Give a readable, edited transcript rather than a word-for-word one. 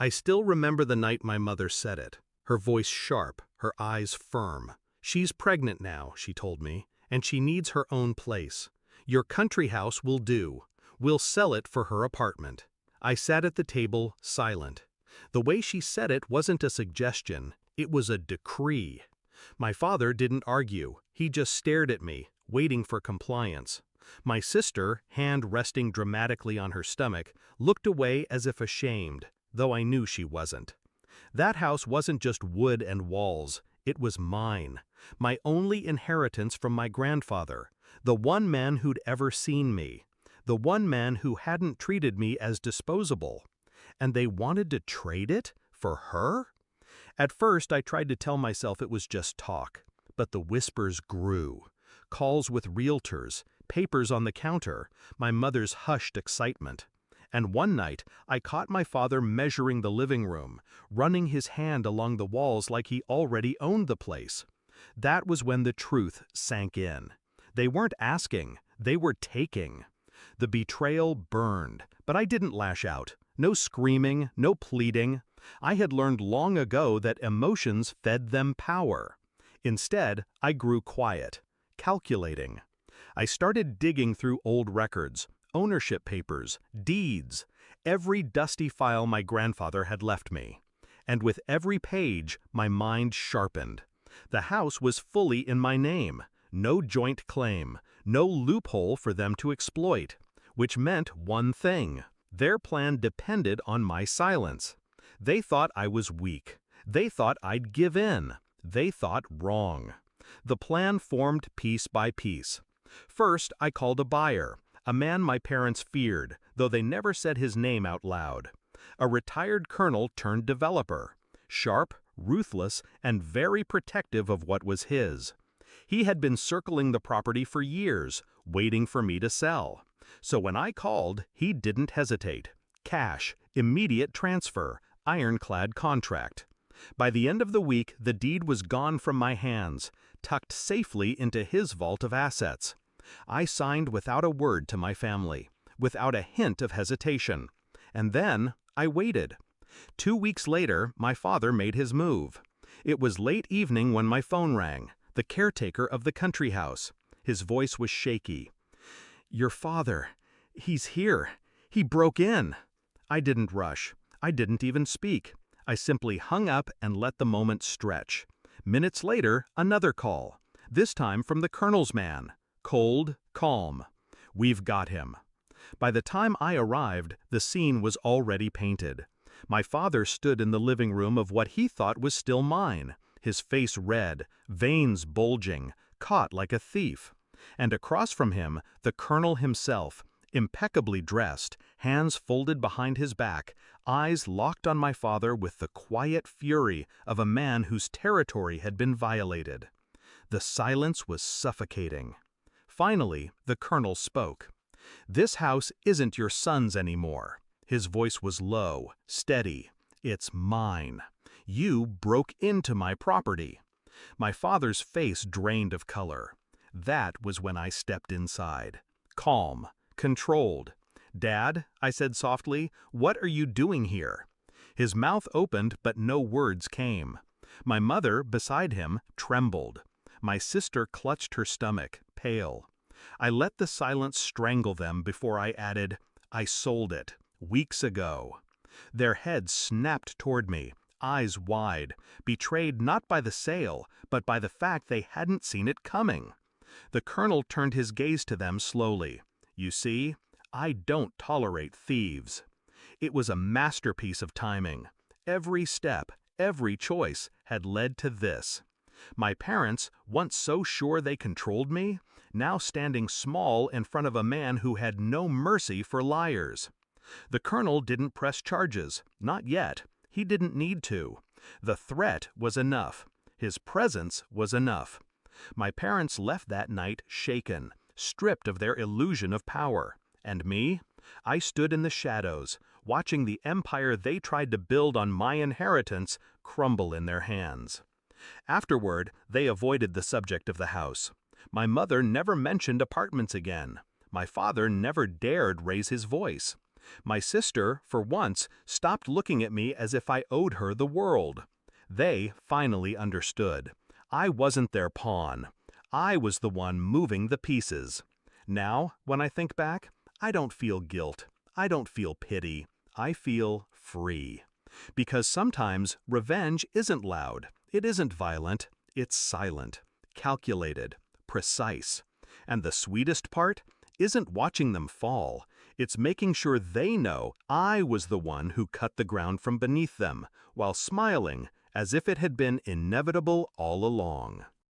I still remember the night my mother said it, her voice sharp, her eyes firm. She's pregnant now, she told me, and she needs her own place. Your country house will do. We'll sell it for her apartment. I sat at the table, silent. The way she said it wasn't a suggestion, it was a decree. My father didn't argue, he just stared at me, waiting for compliance. My sister, hand resting dramatically on her stomach, looked away as if ashamed, though I knew she wasn't. That house wasn't just wood and walls, it was mine, my only inheritance from my grandfather, the one man who'd ever seen me, the one man who hadn't treated me as disposable. And they wanted to trade it for her? At first, I tried to tell myself it was just talk, but the whispers grew. Calls with realtors, papers on the counter, my mother's hushed excitement. And one night, I caught my father measuring the living room, running his hand along the walls like he already owned the place. That was when the truth sank in. They weren't asking, they were taking. The betrayal burned, but I didn't lash out. No screaming, no pleading. I had learned long ago that emotions fed them power. Instead, I grew quiet, calculating. I started digging through old records, ownership papers, deeds, every dusty file my grandfather had left me. And with every page, my mind sharpened. The house was fully in my name, no joint claim, no loophole for them to exploit, which meant one thing. Their plan depended on my silence. They thought I was weak. They thought I'd give in. They thought wrong. The plan formed piece by piece. First, I called a buyer, a man my parents feared, though they never said his name out loud. A retired colonel turned developer, sharp, ruthless, and very protective of what was his. He had been circling the property for years, waiting for me to sell. So when I called, he didn't hesitate. Cash, immediate transfer, ironclad contract. By the end of the week, the deed was gone from my hands, tucked safely into his vault of assets. I signed without a word to my family, without a hint of hesitation. And then I waited. 2 weeks later, my father made his move. It was late evening when my phone rang, the caretaker of the country house. His voice was shaky. "Your father, he's here. He broke in." I didn't rush. I didn't even speak. I simply hung up and let the moment stretch. Minutes later, another call, this time from the colonel's man. Cold, calm. "We've got him." By the time I arrived, the scene was already painted. My father stood in the living room of what he thought was still mine, his face red, veins bulging, caught like a thief. And across from him, the colonel himself, impeccably dressed, hands folded behind his back, eyes locked on my father with the quiet fury of a man whose territory had been violated. The silence was suffocating. Finally, the colonel spoke. "This house isn't your son's anymore." His voice was low, steady. "It's mine. You broke into my property." My father's face drained of color. That was when I stepped inside. Calm, controlled. "Dad," I said softly, "what are you doing here?" His mouth opened, but no words came. My mother, beside him, trembled. My sister clutched her stomach, pale. I let the silence strangle them before I added, "I sold it, weeks ago." Their heads snapped toward me, eyes wide, betrayed not by the sale, but by the fact they hadn't seen it coming. The colonel turned his gaze to them slowly. "You see, I don't tolerate thieves." It was a masterpiece of timing. Every step, every choice had led to this. My parents, once so sure they controlled me, now standing small in front of a man who had no mercy for liars. The colonel didn't press charges, not yet. He didn't need to. The threat was enough. His presence was enough. My parents left that night shaken, stripped of their illusion of power. And me? I stood in the shadows, watching the empire they tried to build on my inheritance crumble in their hands. Afterward, they avoided the subject of the house. My mother never mentioned apartments again. My father never dared raise his voice. My sister, for once, stopped looking at me as if I owed her the world. They finally understood. I wasn't their pawn. I was the one moving the pieces. Now, when I think back, I don't feel guilt. I don't feel pity. I feel free. Because sometimes revenge isn't loud. It isn't violent. It's silent, calculated, precise. And the sweetest part isn't watching them fall. It's making sure they know I was the one who cut the ground from beneath them, while smiling as if it had been inevitable all along.